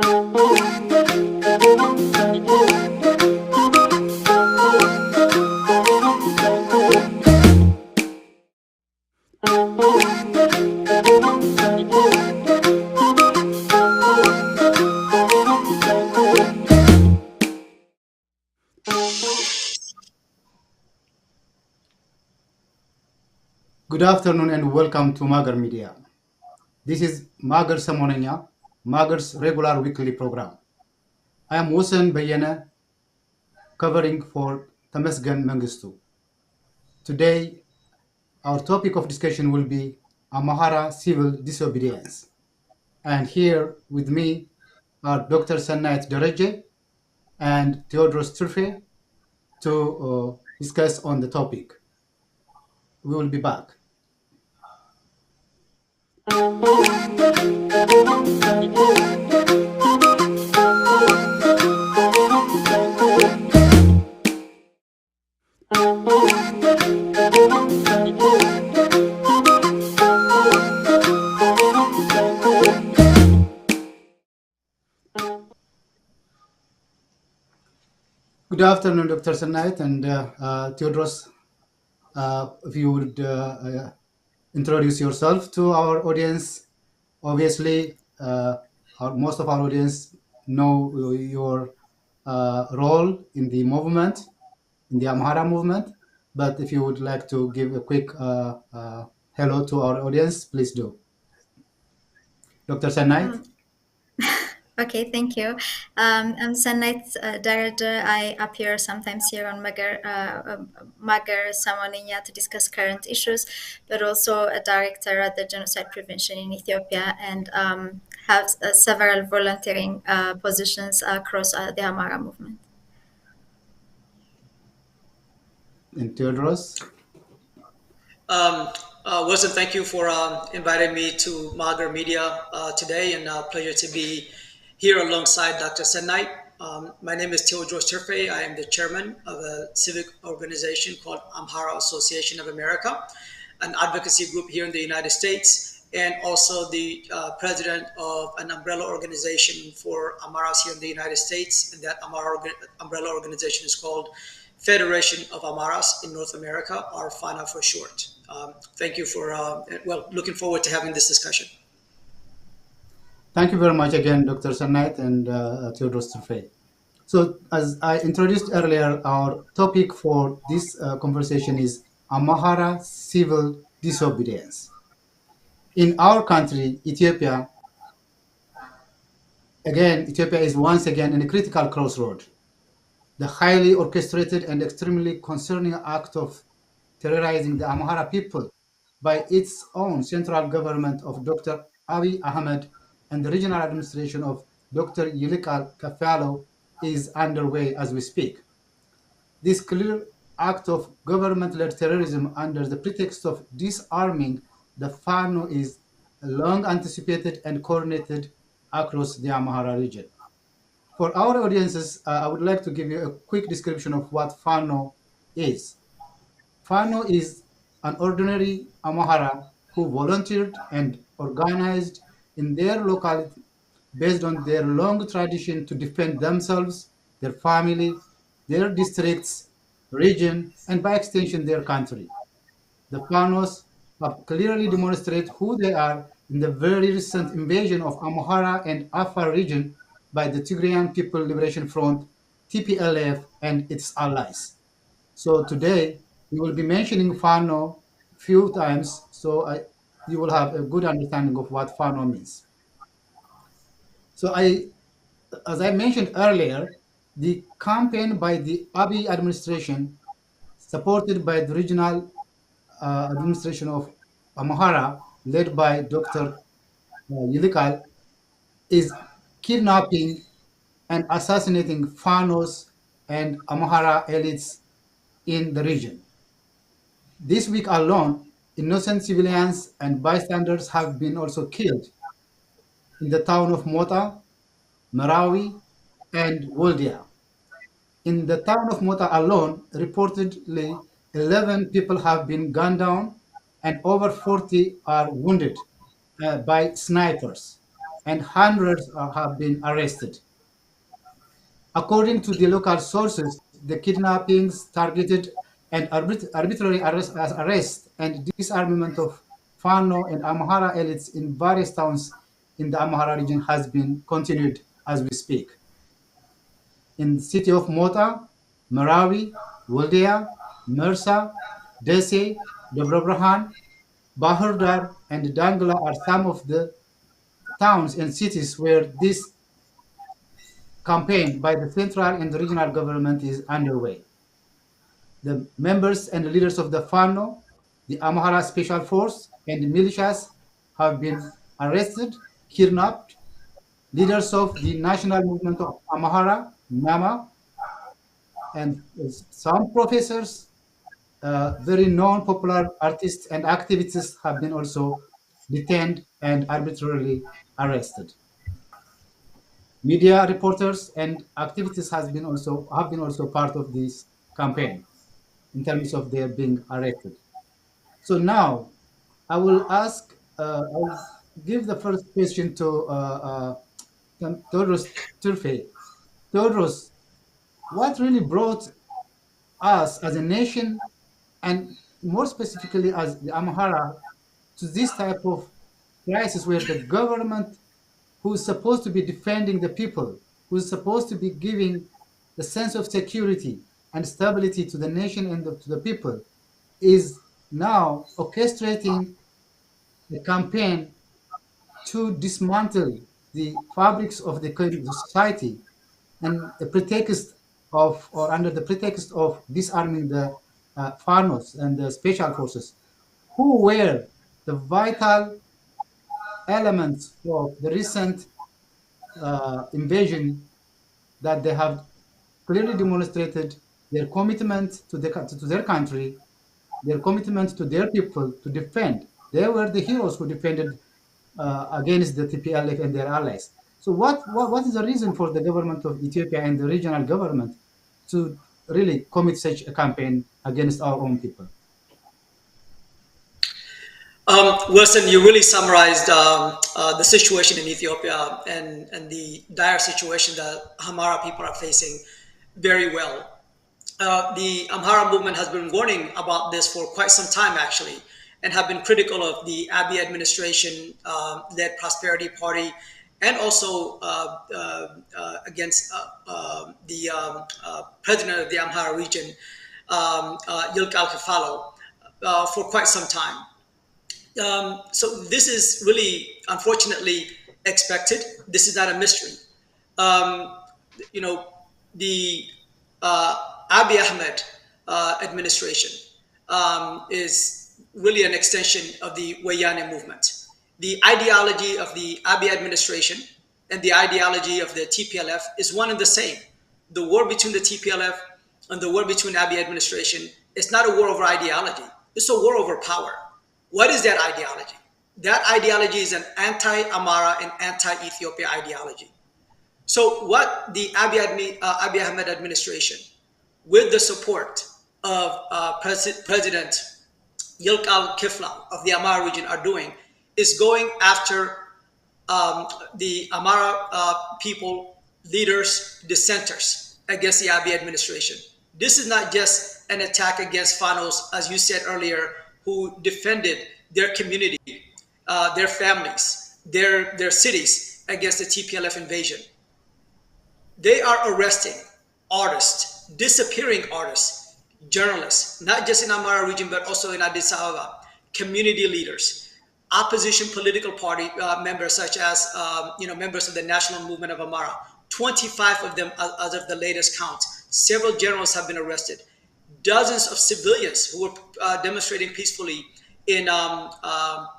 Good afternoon and welcome to Magar Media. This is Magar Samonanya, Magar's regular weekly program. I am Hussein Bayena, covering for Tamasgan Mengistu. Today, our topic of discussion will be Amhara Civil Disobedience. And here with me are Dr. Sanait Dereje and Theodros Turfe to discuss on the topic. We will be back. Good afternoon, Dr. Sanait and Theodros. If you would introduce yourself to our audience. Obviously, most of our audience know your role in the movement, in the Amhara movement. But if you would like to give a quick hello to our audience, please do. Dr. Sanait? Okay, thank you. I'm Sanait Daraja. I appear sometimes here on Magar Samaninya to discuss current issues, but also a director at the Genocide Prevention in Ethiopia and have several volunteering positions across the Amhara movement. And Theodros? Wilson, thank you for inviting me to Magar Media today, and pleasure to be here alongside Dr. Sanait. My name is Theodros Turfe. I am the chairman of a civic organization called Amhara Association of America, an advocacy group here in the United States, and also the president of an umbrella organization for Amharas here in the United States. And that umbrella organization is called Federation of Amharas in North America, or FANA for short. Thank you for, looking forward to having this discussion. Thank you very much again, Dr. Sanait and Theodros Turfe. So as I introduced earlier, our topic for this conversation is Amhara Civil Disobedience. In our country, Ethiopia is once again in a critical crossroad. The highly orchestrated and extremely concerning act of terrorizing the Amhara people by its own central government of Dr. Abiy Ahmed and the regional administration of Dr. Yilika Kafalo is underway as we speak. This clear act of government-led terrorism under the pretext of disarming the Fano is long anticipated and coordinated across the Amhara region. For our audiences, I would like to give you a quick description of what Fano is. Fano is an ordinary Amhara who volunteered and organized in their locality based on their long tradition to defend themselves, their family, their districts, region, and by extension, their country. The Fanos have clearly demonstrated who they are in the very recent invasion of Amhara and Afar region by the Tigrayan People Liberation Front, TPLF, and its allies. So today, we will be mentioning Fano a few times, so you will have a good understanding of what Fano means. So as I mentioned earlier, the campaign by the Abiy administration, supported by the regional administration of Amhara, led by Dr. Yilikal, is kidnapping and assassinating Fanos and Amhara elites in the region. This week alone, innocent civilians and bystanders have been also killed in the town of Mota, Marawi, and Woldia. In the town of Mota alone, reportedly 11 people have been gunned down and over 40 are wounded by snipers. and hundreds have been arrested. According to the local sources, the kidnappings, targeted and arbitrary arrest and disarmament of Fano and Amhara elites in various towns in the Amhara region has been continued as we speak. In the city of Mota, Marawi, Waldea, Mersa, Dese, Dobra Brahan, Bahir Dar, and Dangla are some of the towns and cities where this campaign by the central and the regional government is underway. The members and the leaders of the Fano, the Amhara Special Force, and the militias have been arrested, kidnapped. Leaders of the National Movement of Amhara, NAMA, and some professors, very known popular artists and activists have been also detained and arbitrarily arrested. Media reporters and activists have been also part of this campaign in terms of their being arrested. So now I'll give the first question to Todros Turfe. Todros, what really brought us as a nation, and more specifically as the Amhara, to this type of crisis where the government, who's supposed to be defending the people, who's supposed to be giving the sense of security and stability to the nation and to the people, is now orchestrating a campaign to dismantle the fabrics of the society and the pretext of, or under the pretext of disarming the FARNOS and the special forces, who were the vital elements of the recent invasion, that they have clearly demonstrated their commitment to their country, their commitment to their people to defend. They were the heroes who defended against the TPLF and their allies. So what is the reason for the government of Ethiopia and the regional government to really commit such a campaign against our own people? Wilson, you really summarized the situation in Ethiopia and the dire situation that Amhara people are facing very well. The Amhara movement has been warning about this for quite some time, actually, and have been critical of the Abiy administration led Prosperity Party, and also against the president of the Amhara region, Yilkal Kefalo, for quite some time. So this is really, unfortunately, expected. This is not a mystery. The Abiy Ahmed administration is really an extension of the Wayane movement. The ideology of the Abiy administration and the ideology of the TPLF is one and the same. The war between the TPLF and the war between Abiy administration is not a war over ideology. It's a war over power. What is that ideology? That ideology is an anti-Amhara and anti-Ethiopia ideology. So what the Abiy Ahmed administration, with the support of President Yilkal Kefalo of the Amhara region, are doing is going after the Amhara people, leaders, dissenters against the Abiy administration. This is not just an attack against Fanos, as you said earlier, who defended their community, their families, their cities against the TPLF invasion. They are arresting artists, disappearing artists, journalists, not just in Amhara region, but also in Addis Ababa, community leaders, opposition political party members, such as members of the National Movement of Amhara. 25 of them, as of the latest count. Several generals have been arrested. Dozens of civilians who were demonstrating peacefully in Mota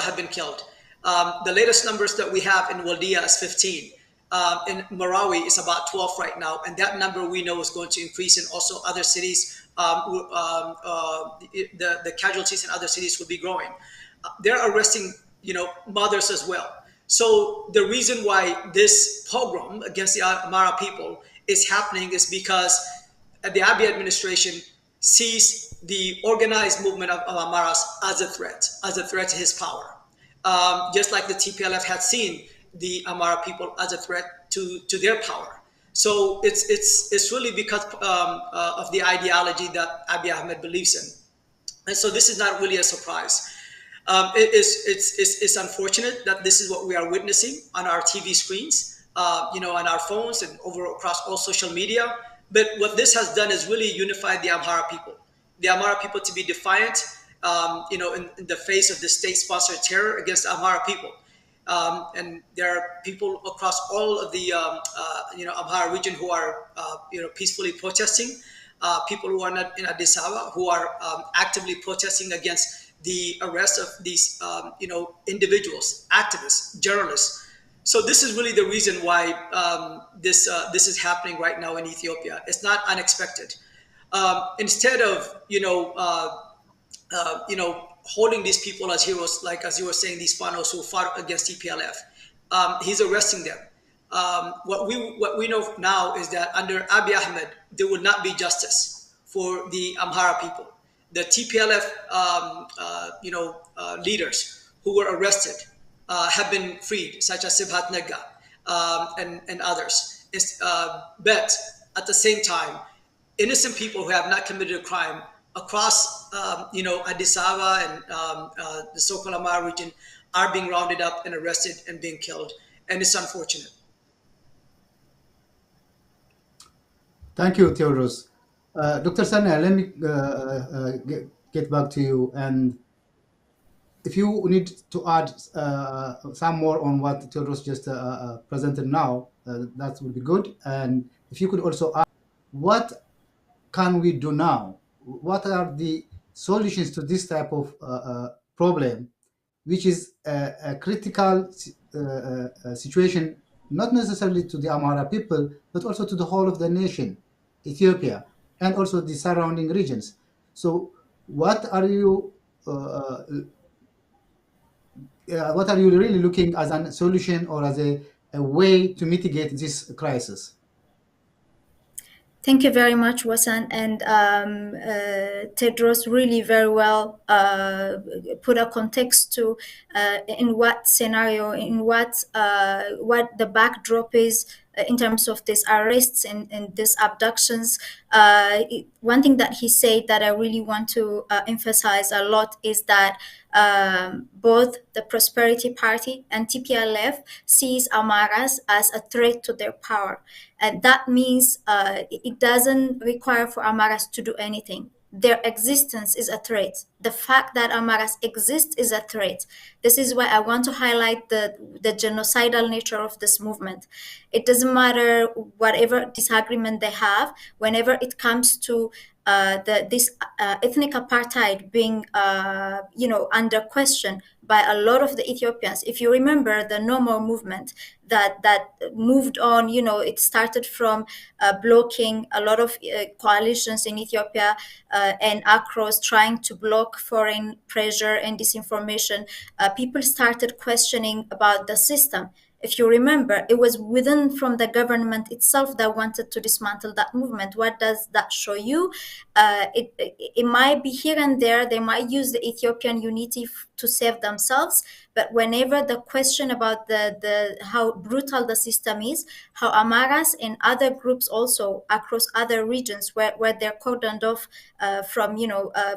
have been killed. The latest numbers that we have in Waldea is 15. In Marawi is about 12 right now, and that number we know is going to increase in also other cities. The casualties in other cities will be growing. They're arresting, mothers as well. So the reason why this pogrom against the Amhara people is happening is because the Abiy administration sees the organized movement of Amharas as a threat to his power. just like the TPLF had seen the Amhara people as a threat to their power. So it's really because of the ideology that Abiy Ahmed believes in. And so this is not really a surprise. It's unfortunate that this is what we are witnessing on our TV screens, on our phones and across all social media. But what this has done is really unified the Amhara people. The Amhara people to be defiant, in the face of the state-sponsored terror against the Amhara people. And there are people across all of the Amhara region who are peacefully protesting. People who are not in Addis Ababa who are actively protesting against the arrest of these individuals, activists, journalists. So this is really the reason why this is happening right now in Ethiopia. It's not unexpected. Instead of holding these people as heroes, like as you were saying, these Fanos who fought against TPLF, he's arresting them. What we know now is that under Abiy Ahmed, there will not be justice for the Amhara people. The TPLF, leaders who were arrested have been freed, such as Sibhat Nega and others. But at the same time, innocent people who have not committed a crime across, Addis Ababa and the so-called Amhara region are being rounded up and arrested and being killed, and it's unfortunate. Thank you, Theodoros. Dr. Sanya, let me get back to you. And if you need to add some more on what Theodoros just presented now, that would be good. And if you could also add, what can we do now? What are the solutions to this type of problem, which is a critical situation, not necessarily to the Amhara people, but also to the whole of the nation, Ethiopia, and also the surrounding regions. So what are you really looking as a solution or as a way to mitigate this crisis? Thank you very much, Wasan, and Tedros really very well put a context to in what scenario, in what the backdrop is in terms of these arrests and these abductions. One thing that he said that I really want to emphasize a lot is that both the Prosperity Party and TPLF sees Amaras as a threat to their power. And that means it doesn't require for Amaras to do anything. Their existence is a threat. The fact that Amaras exist is a threat. This is why I want to highlight the genocidal nature of this movement. It doesn't matter whatever disagreement they have, whenever it comes to this ethnic apartheid being under question by a lot of the Ethiopians. If you remember the No More movement that moved on, it started from blocking a lot of coalitions in Ethiopia and across trying to block foreign pressure and disinformation. People started questioning about the system. If you remember, it was within from the government itself that wanted to dismantle that movement. What does that show you? It might be here and there. They might use the Ethiopian unity to save themselves. But whenever the question about the how brutal the system is, how Amaras and other groups also across other regions where they're cordoned off from,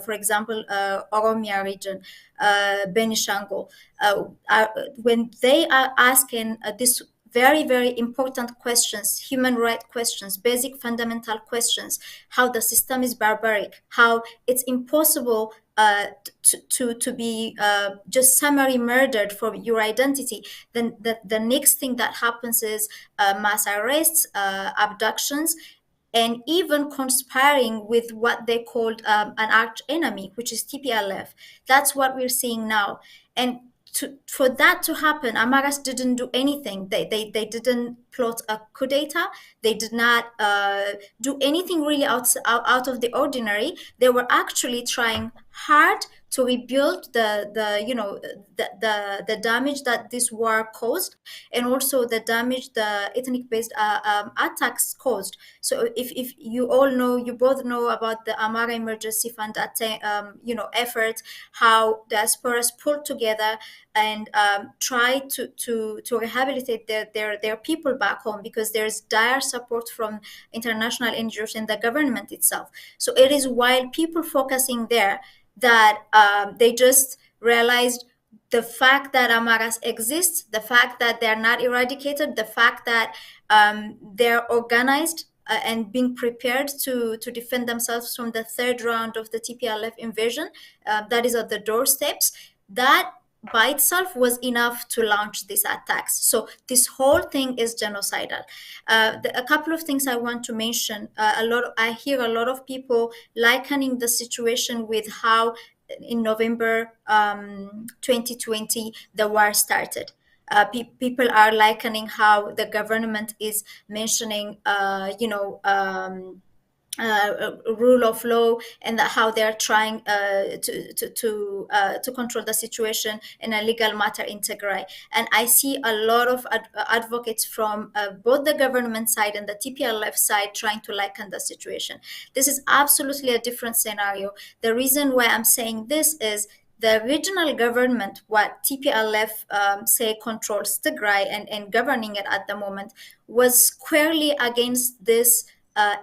for example, Oromia region, Benishangul, when they are asking this very, very important questions, human rights questions, basic fundamental questions, how the system is barbaric, how it's impossible to be just summary murdered for your identity, then the next thing that happens is mass arrests, abductions, and even conspiring with what they called an arch enemy, which is TPLF. That's what we're seeing now. And for that to happen, Amaras didn't do anything. They didn't plot a coup d'etat. They did not do anything really out of the ordinary. They were actually trying hard to rebuild the damage that this war caused, and also the damage the ethnic-based attacks caused. So if you both know about the Amhara Emergency Fund effort, how diasporas pulled together and try to rehabilitate their people back home, because there's dire support from international NGOs and the government itself. So it is while people focusing there that they just realized the fact that Amharas exist, the fact that they're not eradicated, the fact that they're organized and being prepared to defend themselves from the third round of the TPLF invasion that is at the doorsteps, that by itself was enough to launch these attacks. So this whole thing is genocidal. A couple of things I want to mention. I hear a lot of people likening the situation with how in November 2020 the war started. People are likening how the government is mentioning, rule of law, and how they're trying to control the situation in a legal matter in Tigray. And I see a lot of advocates from both the government side and the TPLF side trying to liken the situation. This is absolutely a different scenario. The reason why I'm saying this is the regional government, what TPLF say controls Tigray and governing it at the moment, was squarely against this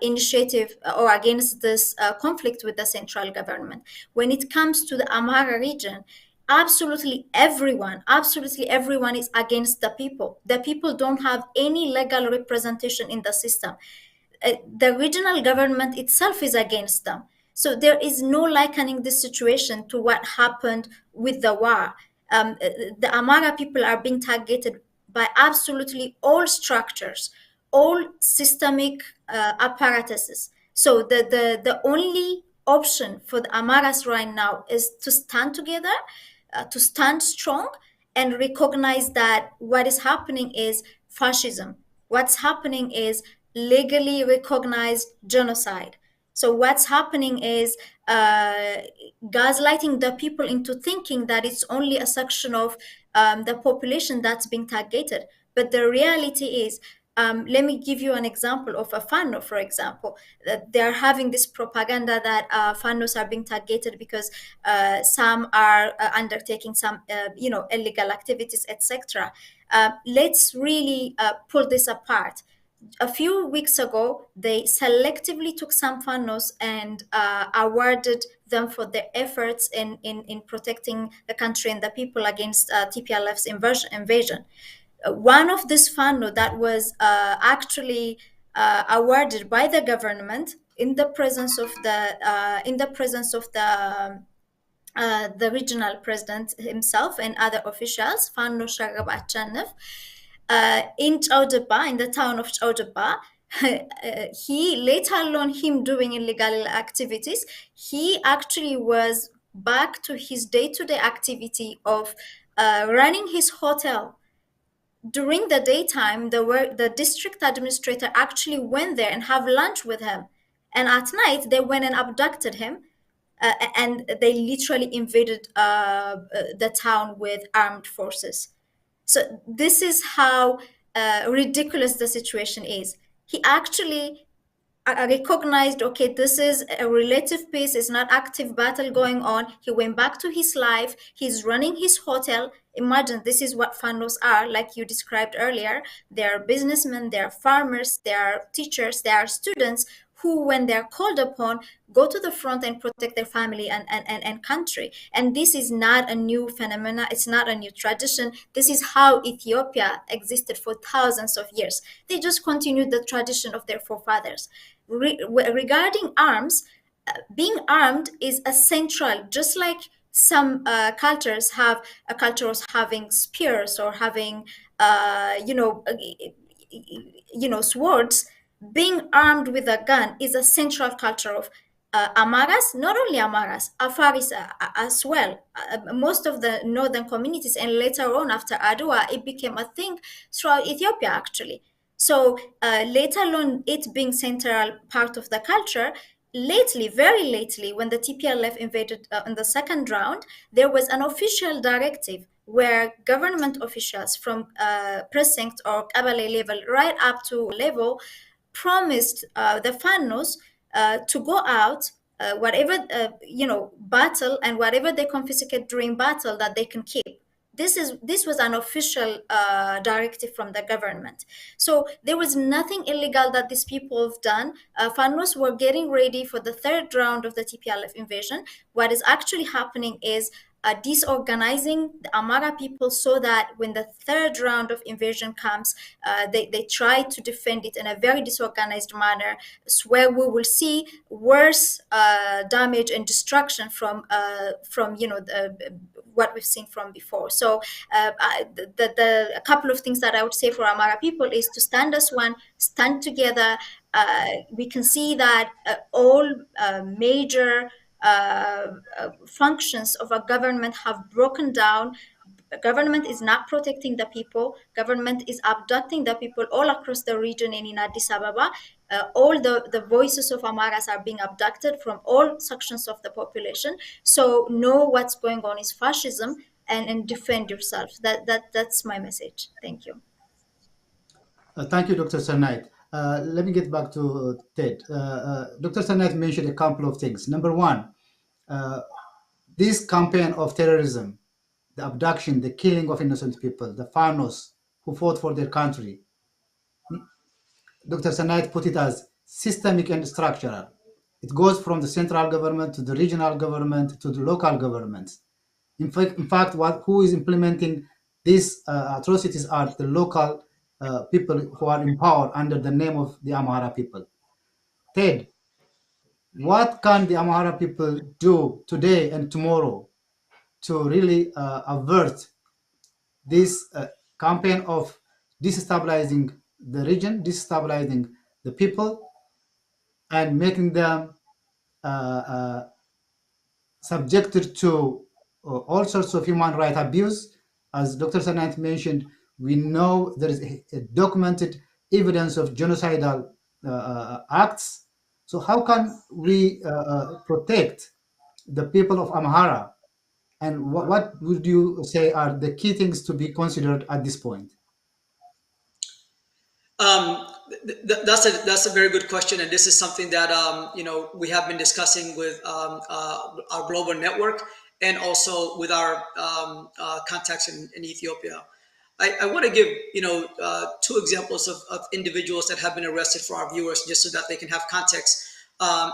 initiative or against this conflict with the central government. When it comes to the Amhara region, absolutely everyone is against the people. The people don't have any legal representation in the system. The regional government itself is against them. So there is no likening this situation to what happened with the war. The Amhara people are being targeted by absolutely all structures, all systemic apparatuses. So the only option for the Amharas right now is to stand together, to stand strong, and recognize that what is happening is fascism. What's happening is legally recognized genocide. So what's happening is gaslighting the people into thinking that it's only a section of the population that's being targeted. But the reality is, let me give you an example of a Fano, for example. They're having this propaganda that Fanos are being targeted because some are undertaking some, illegal activities, etc. Let's really pull this apart. A few weeks ago, they selectively took some Fanos and awarded them for their efforts in protecting the country and the people against TPLF's invasion. One of this Fano that was actually awarded by the government in the presence of the regional president himself and other officials, Fano Sharab Achanef, in Chaudaba, in the town of Chaudaba. He, let alone him doing illegal activities, he actually was back to his day-to-day activity of running his hotel. During the daytime, the district administrator actually went there and have lunch with him. And at night, they went and abducted him. And they literally invaded the town with armed forces. So this is how ridiculous the situation is. He actually recognized, okay, this is a relative peace, it's not active battle going on. He went back to his life. He's running his hotel. Imagine, this is what Fanos are, like you described earlier. They are businessmen, they are farmers, they are teachers, they are students who, when they're called upon, go to the front and protect their family and country. And this is not a new phenomena. It's not a new tradition. This is how Ethiopia existed for thousands of years. They just continued the tradition of their forefathers. Regarding arms, being armed is essential, just like some cultures have a culture of having spears or having, swords. Being armed with a gun is a central culture of Amharas, not only Amharas, Afaris as well. Most of the northern communities, and later on after Adwa, it became a thing throughout Ethiopia actually. So let alone it being central part of the culture, lately, very lately, when the TPLF invaded in the second round, there was an official directive where government officials from precinct or Kabale level right up to level promised the Fanos to go out, whatever battle and whatever they confiscate during battle that they can keep. This was an official directive from the government. So there was nothing illegal that these people have done. Fanos were getting ready for the third round of the TPLF invasion. What is actually happening is disorganizing the Amhara people so that when the third round of invasion comes, they try to defend it in a very disorganized manner, where we will see worse damage and destruction from what we've seen from before. So a couple of things that I would say for Amhara people is to stand as one, stand together. We can see that all major functions of a government have broken down. Government is not protecting the people. Government is abducting the people all across the region and in Addis Ababa. All the voices of Amharas are being abducted from all sections of the population. So know what's going on is fascism, and defend yourself. That's my message. Thank you. Thank you, Dr. Sarnait. Let me get back to Ted. Dr. Sarnait mentioned a couple of things. Number one, this campaign of terrorism, the abduction, the killing of innocent people, the Fanos who fought for their country, Dr. Sarnait put it as systemic and structural. It goes from the central government to the regional government to the local governments. In fact, who is implementing these atrocities are the local people who are in power under the name of the Amhara people. Ted, what can the Amhara people do today and tomorrow to really avert this campaign of destabilizing the region, destabilizing the people, and making them subjected to all sorts of human rights abuse? As Dr. Sanat mentioned, we know there is a documented evidence of genocidal acts. So how can we protect the people of Amhara? And what would you say are the key things to be considered at this point? That's a very good question, and this is something that we have been discussing with our global network and also with our contacts in Ethiopia. I want to give two examples of individuals that have been arrested for our viewers, just so that they can have context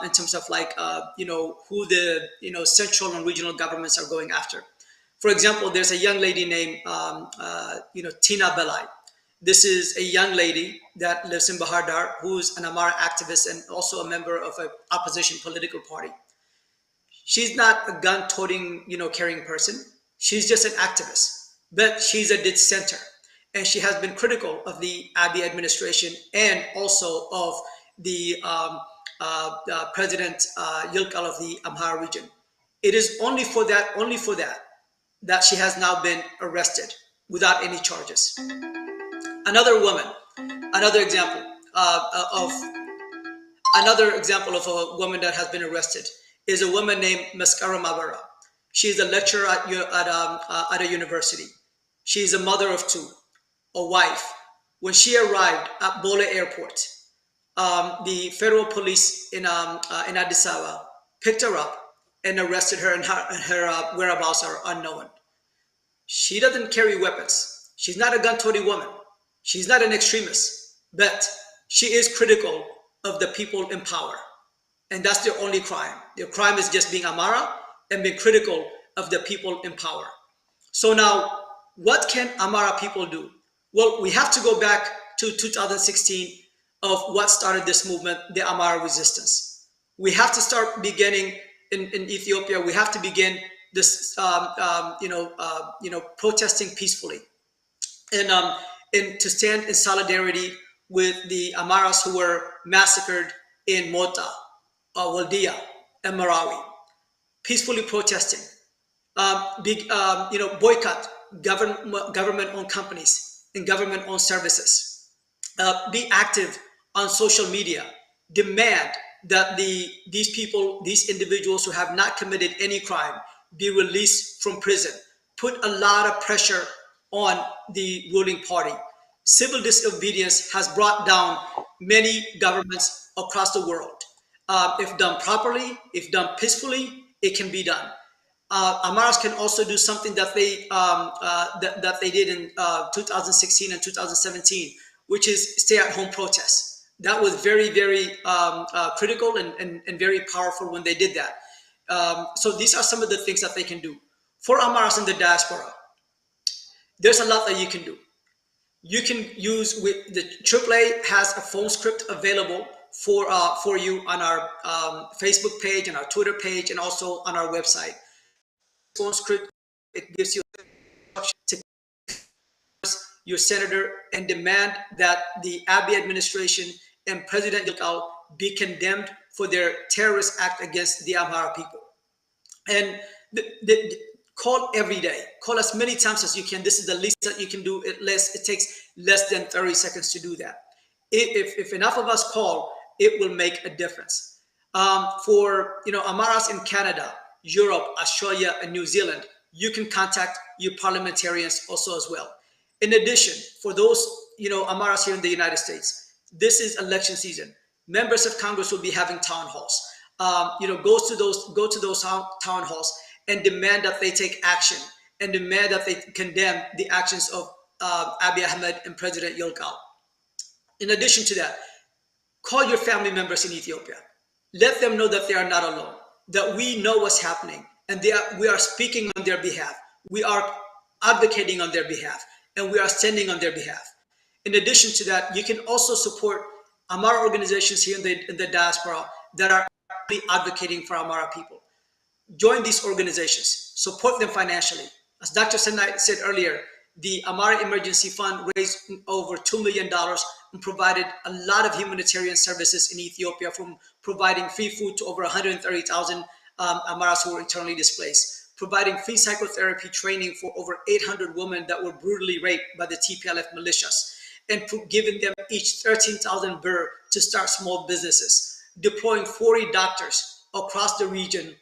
in terms of who the central and regional governments are going after. For example, there's a young lady named Tina Belai. This is a young lady that lives in Bahar Dar, who's an Amhara activist and also a member of an opposition political party. She's not a gun-toting, carrying person. She's just an activist, but she's a dissenter, and she has been critical of the Abiy administration and also of the President Yilkal of the Amhara region. It is only for that she has now been arrested without any charges. Another example of a woman that has been arrested is a woman named Maskara Mabara. She's a lecturer at a university. She's a mother of two, a wife. When she arrived at Bole Airport, the federal police in Addis Ababa picked her up and arrested her, and her whereabouts are unknown. She doesn't carry weapons. She's not a gun-toting woman. She's not an extremist, but she is critical of the people in power. And that's their only crime. Their crime is just being Amhara and being critical of the people in power. So now, what can Amhara people do? Well, we have to go back to 2016 of what started this movement, the Amhara resistance. We have to start beginning in Ethiopia. We have to begin this, protesting peacefully. And to stand in solidarity with the Amharas who were massacred in Mota, Waldia, and Marawi, peacefully protesting, boycott government-owned companies and government-owned services, be active on social media, demand that these individuals who have not committed any crime be released from prison, put a lot of pressure on the ruling party. Civil disobedience has brought down many governments across the world. If done properly, if done peacefully, it can be done. Amharas can also do something that they did in 2016 and 2017, which is stay-at-home protests. That was very, very critical and very powerful when they did that. So these are some of the things that they can do. For Amharas in the diaspora, there's a lot that you can do. You can use with the AAA has a phone script available for you on our Facebook page and our Twitter page and also on our website. Phone script, it gives you to your senator and demand that the Abiy administration and President Yilkal be condemned for their terrorist act against the Amhara people. And call every day. Call as many times as you can. This is the least that you can do. It takes less than 30 seconds to do that. If enough of us call, it will make a difference. For Amharas in Canada, Europe, Australia, and New Zealand, you can contact your parliamentarians also as well. In addition, for those Amharas here in the United States, this is election season. Members of Congress will be having town halls. Go to those town halls and demand that they take action and demand that they condemn the actions of Abiy Ahmed and President Yilkal. In addition to that, call your family members in Ethiopia. Let them know that they are not alone, that we know what's happening, and we are speaking on their behalf. We are advocating on their behalf, and we are standing on their behalf. In addition to that, you can also support Amhara organizations here in the diaspora that are advocating for Amhara people. Join these organizations, support them financially. As Dr. Senai said earlier, the Amhara Emergency Fund raised over $2 million and provided a lot of humanitarian services in Ethiopia, from providing free food to over 130,000 Amharas who were internally displaced, providing free psychotherapy training for over 800 women that were brutally raped by the TPLF militias, and giving them each 13,000 birr to start small businesses, deploying 40 doctors across the region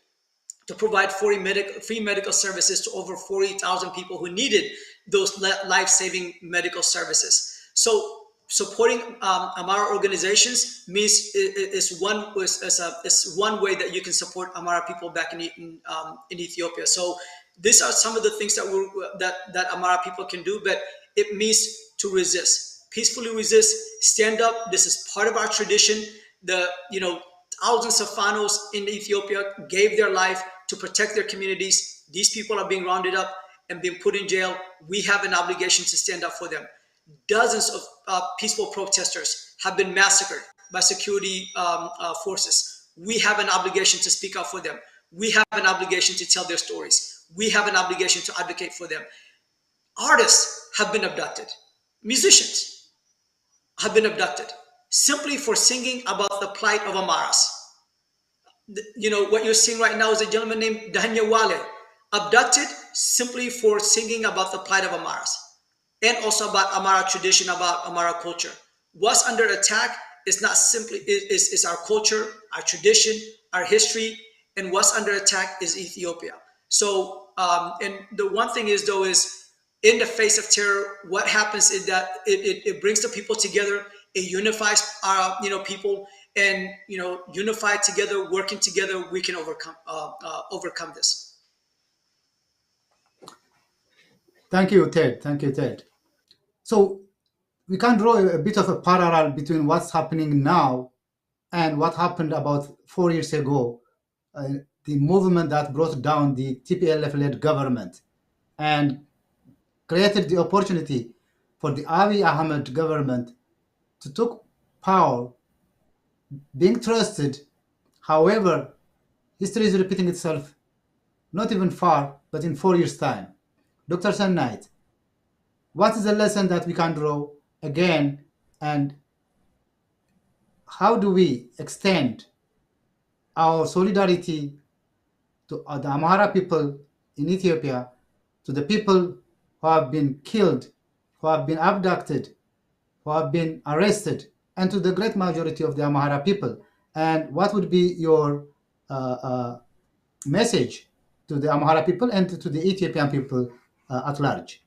to provide free medical services to over 40,000 people who needed those life-saving medical services. So supporting Amhara organizations is one way that you can support Amhara people back in Ethiopia. So these are some of the things that Amhara people can do, but it means to resist, peacefully resist, stand up. This is part of our tradition. Thousands of Fanos in Ethiopia gave their life to protect their communities. These people are being rounded up and being put in jail. We have an obligation to stand up for them. Dozens of peaceful protesters have been massacred by security forces. We have an obligation to speak up for them. We have an obligation to tell their stories. We have an obligation to advocate for them. Artists have been abducted. Musicians have been abducted simply for singing about the plight of Amharas. What you're seeing right now is a gentleman named Danya Wale, abducted simply for singing about the plight of Amharas, and also about Amhara tradition, about Amhara culture. What's under attack is not simply is our culture, our tradition, our history, and what's under attack is Ethiopia. So, and the one thing is though is, in the face of terror, what happens is that it brings the people together. It unifies our people, and unified together, working together, we can overcome this. Thank you, Ted. So we can draw a bit of a parallel between what's happening now and what happened about 4 years ago, the movement that brought down the TPLF-led government and created the opportunity for the Abiy Ahmed government to take power, being trusted. However, history is repeating itself, not even far, but in 4 years' time. Dr. Sunnight, what is the lesson that we can draw again, and how do we extend our solidarity to the Amhara people in Ethiopia, to the people who have been killed, who have been abducted, who have been arrested, and to the great majority of the Amhara people And what would be your message to the Amhara people and to the Ethiopian people at large?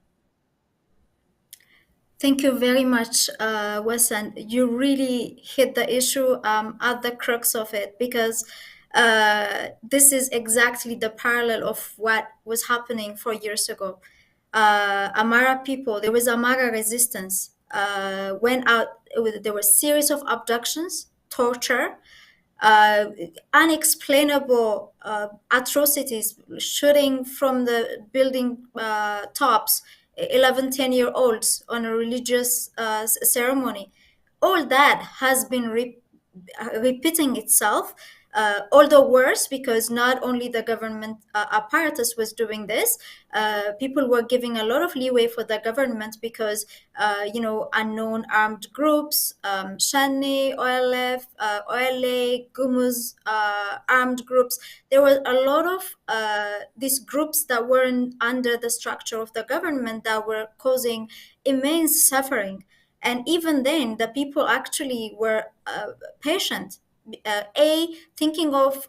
Thank you very much, Wasan. You really hit the issue at the crux of it, because this is exactly the parallel of what was happening 4 years ago. Amhara people, there was Amhara resistance, went out, there were a series of abductions, torture, uh, unexplainable atrocities, shooting from the building tops, 11, 10-year-olds on a religious ceremony. All that has been repeating itself, although worse, because not only the government apparatus was doing this, people were giving a lot of leeway for the government, because unknown armed groups, Shani, OLF, OLA, Gumuz, armed groups, there were a lot of these groups that weren't under the structure of the government that were causing immense suffering. And even then, the people actually were patient. Thinking of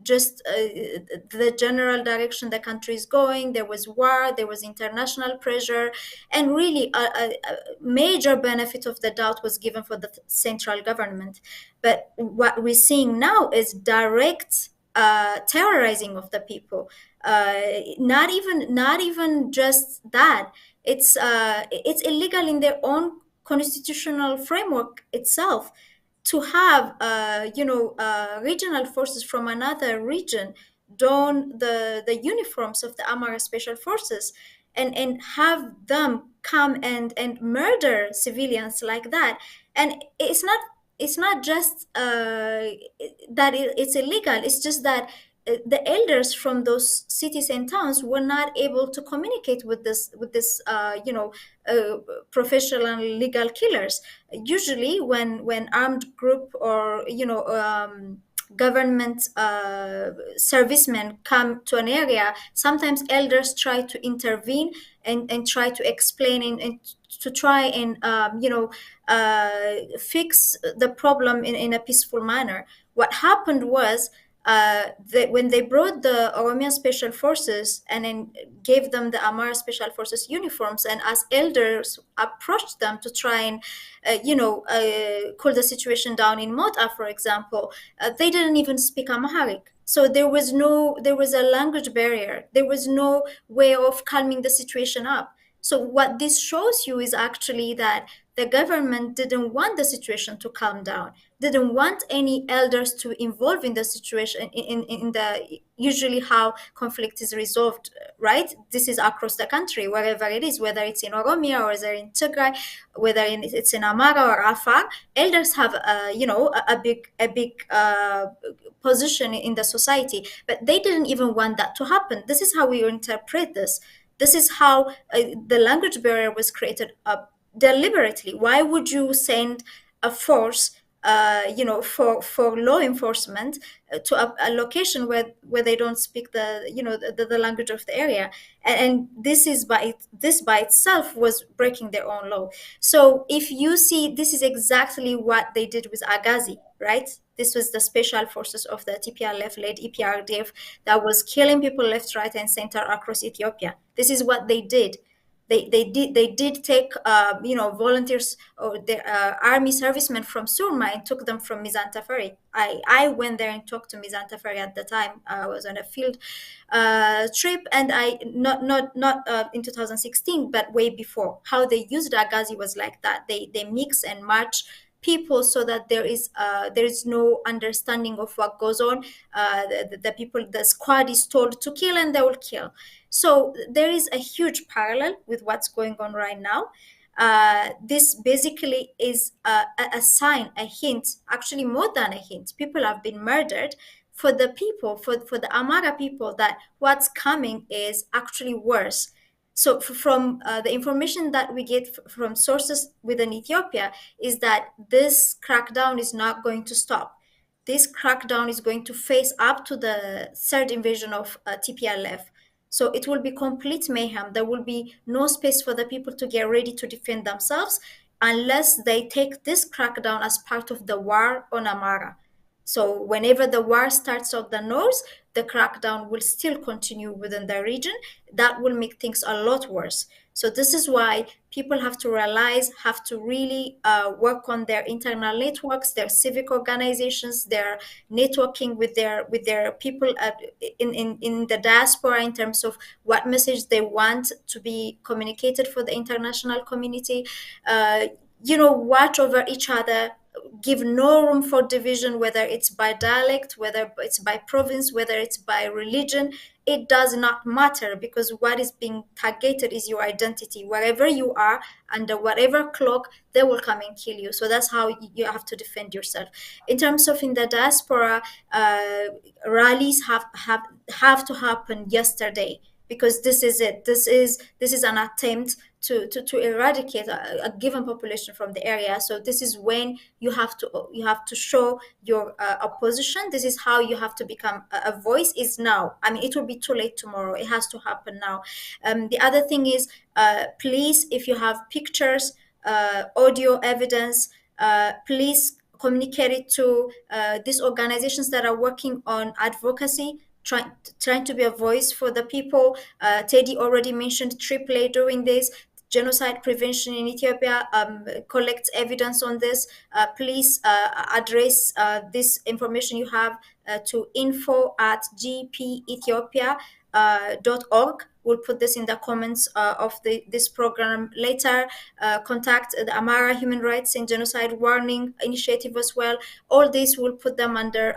just the general direction the country is going. There was war, there was international pressure, and really a major benefit of the doubt was given for the central government. But what we're seeing now is direct terrorizing of the people. Not even just that. It's illegal in their own constitutional framework itself to have regional forces from another region don the uniforms of the Amhara Special Forces, and have them come and murder civilians like that. And it's not just that it's illegal. It's just that the elders from those cities and towns were not able to communicate with this professional legal killers. Usually when armed group or government servicemen come to an area, sometimes elders try to intervene and try to explain and to try and fix the problem in a peaceful manner. What happened was, when they brought the Oromian Special Forces and then gave them the Amhara Special Forces uniforms, and as elders approached them to try and cool the situation down in Mota, for example, they didn't even speak Amharic. So there was a language barrier. There was no way of calming the situation up. So what this shows you is actually that the government didn't want the situation to calm down, didn't want any elders to involve in the situation, in the usually how conflict is resolved, right? This is across the country, wherever it is, whether it's in Oromia or whether in Tigray, whether it's in Amara or Afar. Elders have a big position in the society, but they didn't even want that to happen. This is how we interpret this. This is how the language barrier was created deliberately. Why would you send a force, for law enforcement to a location where they don't speak the language of the area? And this by itself was breaking their own law. So if you see, this is exactly what they did with Agazi, right? This was the special forces of the TPLF-led EPRDF that was killing people left, right, and center across Ethiopia. This is what they did. They did take volunteers or the army servicemen from Surma and took them from Mizan Tafari. I went there and talked to Mizan Tafari at the time. I was on a field trip, and I not in 2016, but way before. How they used Agazi was like that. They mix and match people so that there is no understanding of what goes on. The squad is told to kill, and they will kill. So there is a huge parallel with what's going on right now. This basically is a sign, a hint, actually more than a hint. People have been murdered for the people, for the Amhara people, that what's coming is actually worse. So from the information that we get from sources within Ethiopia is that this crackdown is not going to stop. This crackdown is going to face up to the third invasion of TPLF. So it will be complete mayhem. There will be no space for the people to get ready to defend themselves. unless they take this crackdown as part of the war on Amhara. So whenever the war starts on the north, the crackdown will still continue within the region. That will make things a lot worse. So this is why people have to realize, have to really work on their internal networks, their civic organizations, their networking with their people in the diaspora in terms of what message they want to be communicated for the international community. Watch over each other, give no room for division, whether it's by dialect, whether it's by province, whether it's by religion. It does not matter, because what is being targeted is your identity. Wherever you are, under whatever cloak, they will come and kill you. So that's how you have to defend yourself. In terms of in the diaspora, rallies have to happen yesterday, because this is it. This is an attempt to eradicate a given population from the area. So this is when you have to show your opposition. This is how you have to become a voice. Is now. I mean, it will be too late tomorrow. It has to happen now. The other thing is, please, if you have pictures, audio evidence, please communicate it to these organizations that are working on advocacy, trying to be a voice for the people. Teddy already mentioned AAA doing this. Genocide Prevention in Ethiopia collects evidence on this. Please address this information you have to info@gpethiopia.org. We'll put this in the comments of this program later. Contact the Amhara Human Rights and Genocide Warning Initiative as well. All this, we'll put them under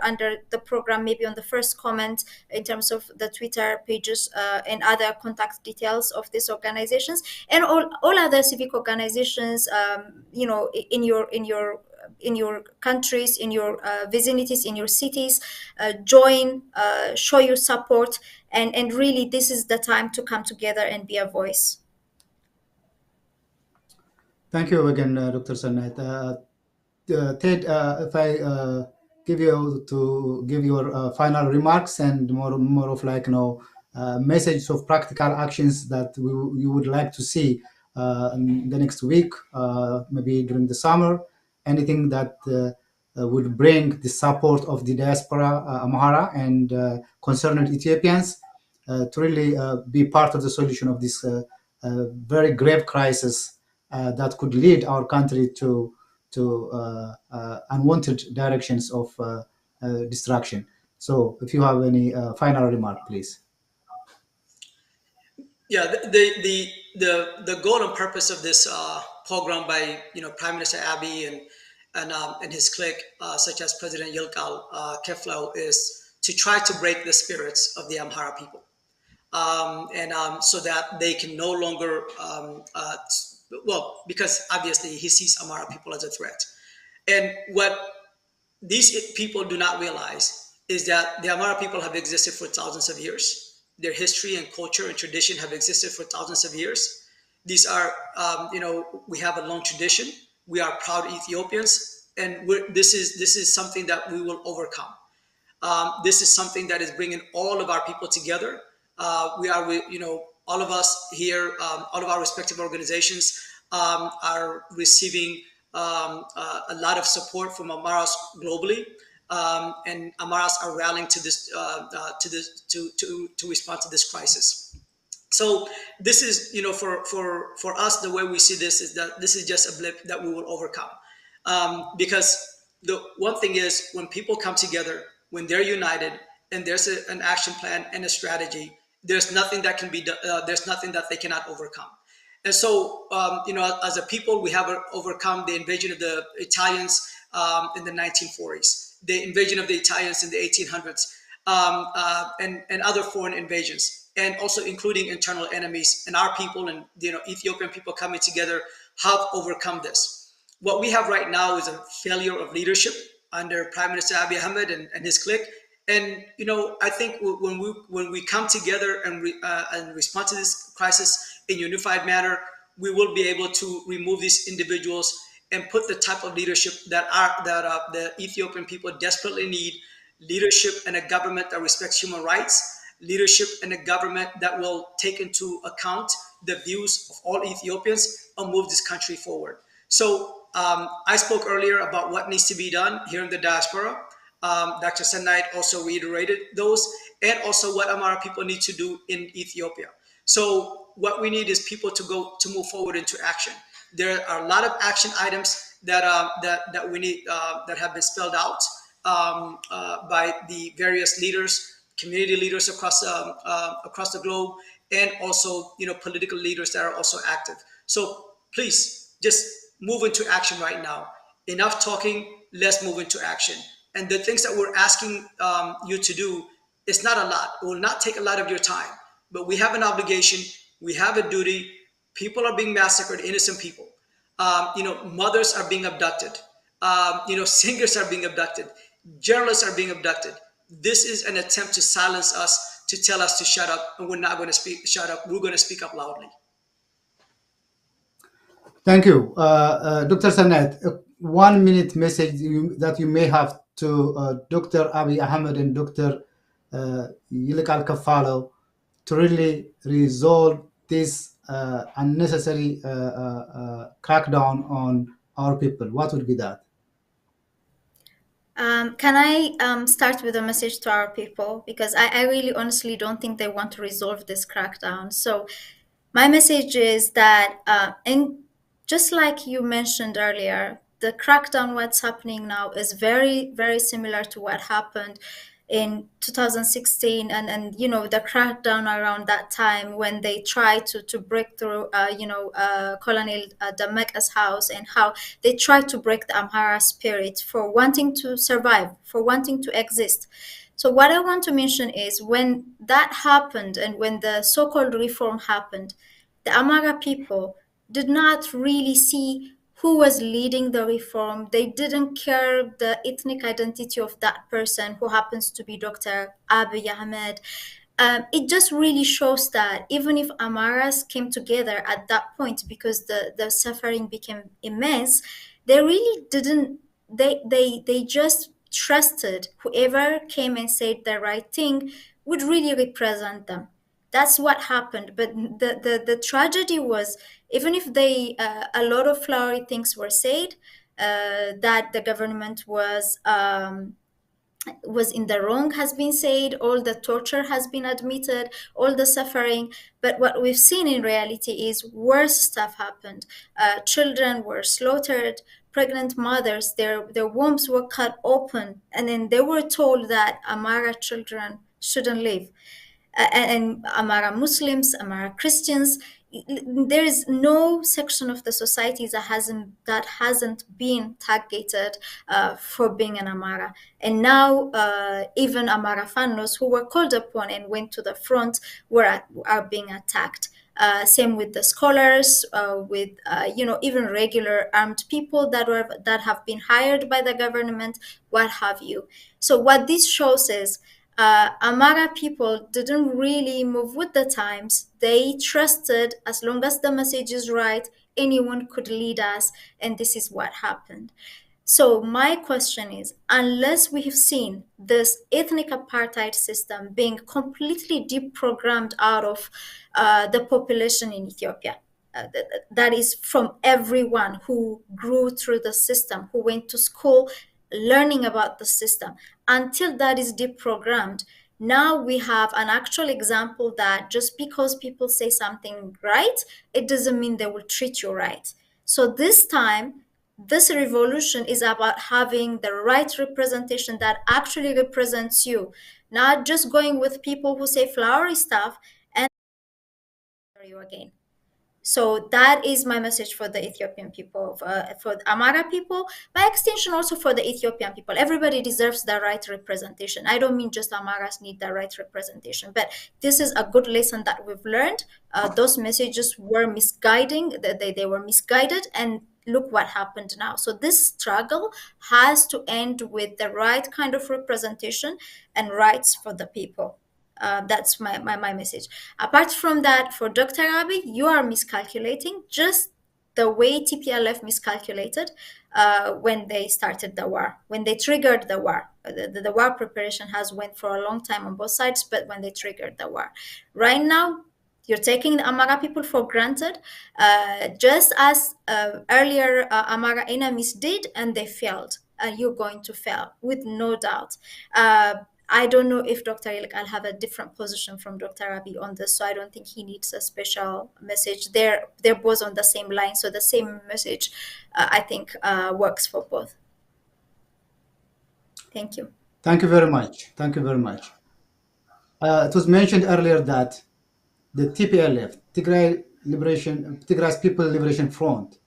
the program, maybe on the first comment in terms of the Twitter pages and other contact details of these organizations, and all other civic organizations, in your countries, in your vicinities, in your cities. Join, show your support, and really, this is the time to come together and be a voice. Thank you again, Dr. Sanat. Ted, if I give your final remarks and more of like message of practical actions that you would like to see in the next week, maybe during the summer, anything that would bring the support of the diaspora Amhara and concerned Ethiopians to really be part of the solution of this very grave crisis that could lead our country to unwanted directions of destruction. So if you have any final remark, please. Yeah, the goal and purpose of this program by Prime Minister Abiy and his clique, such as President Yilkal Keflau, is to try to break the spirits of the Amhara people, so that they can no longer, because obviously he sees Amhara people as a threat. And what these people do not realize is that the Amhara people have existed for thousands of years. Their history and culture and tradition have existed for thousands of years. These are, we have a long tradition. We are proud Ethiopians, and this is something that we will overcome. This is something that is bringing all of our people together. We are, all of us here, all of our respective organizations are receiving a lot of support from Amharas globally, and Amharas are rallying to this to respond to this crisis. So this is, for us, the way we see this is that this is just a blip that we will overcome, because the one thing is, when people come together, when they're united, and there's an action plan and a strategy, there's nothing that can be done. There's nothing that they cannot overcome. And so, as a people, we have overcome the invasion of the Italians in the 1940s, the invasion of the Italians in the 1800s, and other foreign invasions, and also including internal enemies. And our people and Ethiopian people coming together have overcome this. What we have right now is a failure of leadership under Prime Minister Abiy Ahmed and his clique. And I think when we come together and respond to this crisis in a unified manner, we will be able to remove these individuals and put the type of leadership that the Ethiopian people desperately need: leadership and a government that respects human rights, leadership and a government that will take into account the views of all Ethiopians and move this country forward. So I spoke earlier about what needs to be done here in the diaspora. Dr. Senait also reiterated those, and also what Amhara people need to do in Ethiopia. So what we need is people to move forward into action. There are a lot of action items that we need that have been spelled out by the various leaders, community leaders across the globe, and also political leaders that are also active. So please just move into action right now. Enough talking. Let's move into action. And the things that we're asking you to do, it's not a lot. It will not take a lot of your time, but we have an obligation. We have a duty. People are being massacred, innocent people. Mothers are being abducted. Singers are being abducted. Journalists are being abducted. This is an attempt to silence us, to tell us to shut up, and we're not going to shut up. We're going to speak up loudly. Thank you. Dr. Sanet, 1 minute message that you may have to Dr. Abiy Ahmed and Dr. Yilkal Kafalo to really resolve this unnecessary crackdown on our people. What would be that? Can I start with a message to our people? Because I really honestly don't think they want to resolve this crackdown. So my message is that, and just like you mentioned earlier, the crackdown, what's happening now is very, very similar to what happened in 2016 and the crackdown around that time when they tried to break through Colonel Dameka's house, and how they tried to break the Amhara spirit for wanting to survive, for wanting to exist. So what I want to mention is when that happened and when the so-called reform happened, the Amhara people did not really see who was leading the reform. They didn't care the ethnic identity of that person who happens to be Dr. Abiy Ahmed. It just really shows that even if Amharas came together at that point because the suffering became immense, they really didn't, they just trusted whoever came and said the right thing would really represent them. That's what happened. But the tragedy was, even if they a lot of flowery things were said, that the government was in the wrong has been said, all the torture has been admitted, all the suffering. But what we've seen in reality is worse stuff happened. Children were slaughtered, pregnant mothers, their wombs were cut open, and then they were told that Amhara children shouldn't live. And Amhara Muslims, Amhara Christians, there is no section of the society that hasn't been targeted for being an Amhara. And now even Amhara Fanos who were called upon and went to the front are being attacked. Same with the scholars, with even regular armed people that have been hired by the government, what have you. So what this shows is Amhara people didn't really move with the times. They trusted as long as the message is right, anyone could lead us, and this is what happened. So my question is, unless we have seen this ethnic apartheid system being completely deprogrammed out of the population in Ethiopia, that is from everyone who grew through the system, who went to school learning about the system, until that is deprogrammed, now we have an actual example that just because people say something right, it doesn't mean they will treat you right. So this time, this revolution is about having the right representation that actually represents you, not just going with people who say flowery stuff and you again. So that is my message for the Ethiopian people, for the Amhara people, by extension also for the Ethiopian people. Everybody deserves the right representation. I don't mean just Amharas need the right representation, but this is a good lesson that we've learned. Those messages were misguiding, they were misguided, and look what happened now. So this struggle has to end with the right kind of representation and rights for the people. That's my message. Apart from that, for Dr. Abiy, you are miscalculating just the way TPLF miscalculated when they started the war, when they triggered the war. The war preparation has went for a long time on both sides, but when they triggered the war. Right now, You're taking the Amhara people for granted, just as earlier Amhara enemies did, and they failed. You're going to fail with no doubt. I don't know if Dr. Ilkal have a different position from Dr. Abiy on this, so I don't think he needs a special message. They're both on the same line, so the same message, I think, works for both. Thank you. Thank you very much. Thank you very much. It was mentioned earlier that the TPLF, Tigray's People Liberation Front,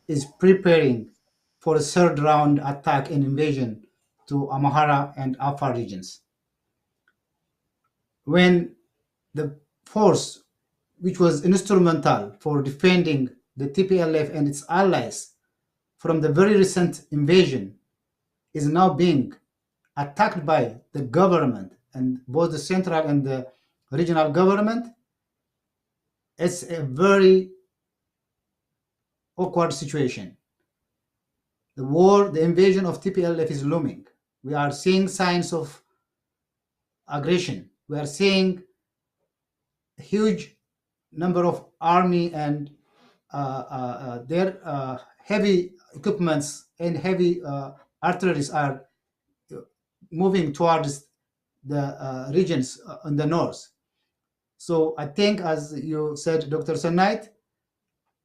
is preparing for a third round attack and invasion to Amhara and Afar regions. When the force, which was instrumental for defending the TPLF and its allies from the very recent invasion, is now being attacked by the government, and both the central and the regional government, it's a very awkward situation. The invasion of TPLF is looming. We are seeing signs of aggression. We are seeing a huge number of army and their heavy equipments and heavy artilleries are moving towards the regions in the north. So I think, as you said, Dr. Sanait,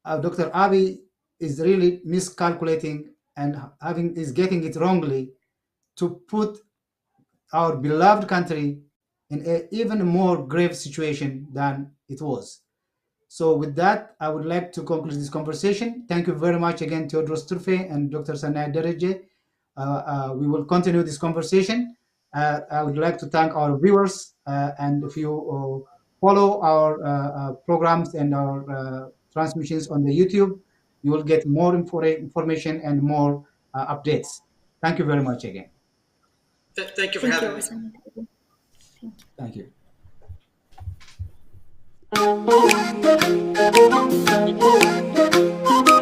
Dr. Abiy is really miscalculating and is getting it wrongly to put our beloved country in an even more grave situation than it was. So with that, I would like to conclude this conversation. Thank you very much again, Theodros Turfe and Dr. Sanait Dereje. We will continue this conversation. I would like to thank our viewers, and if you follow our programs and our transmissions on the YouTube, you will get more information and more updates. Thank you very much again. Thank you for having me. Thank you. Thank you.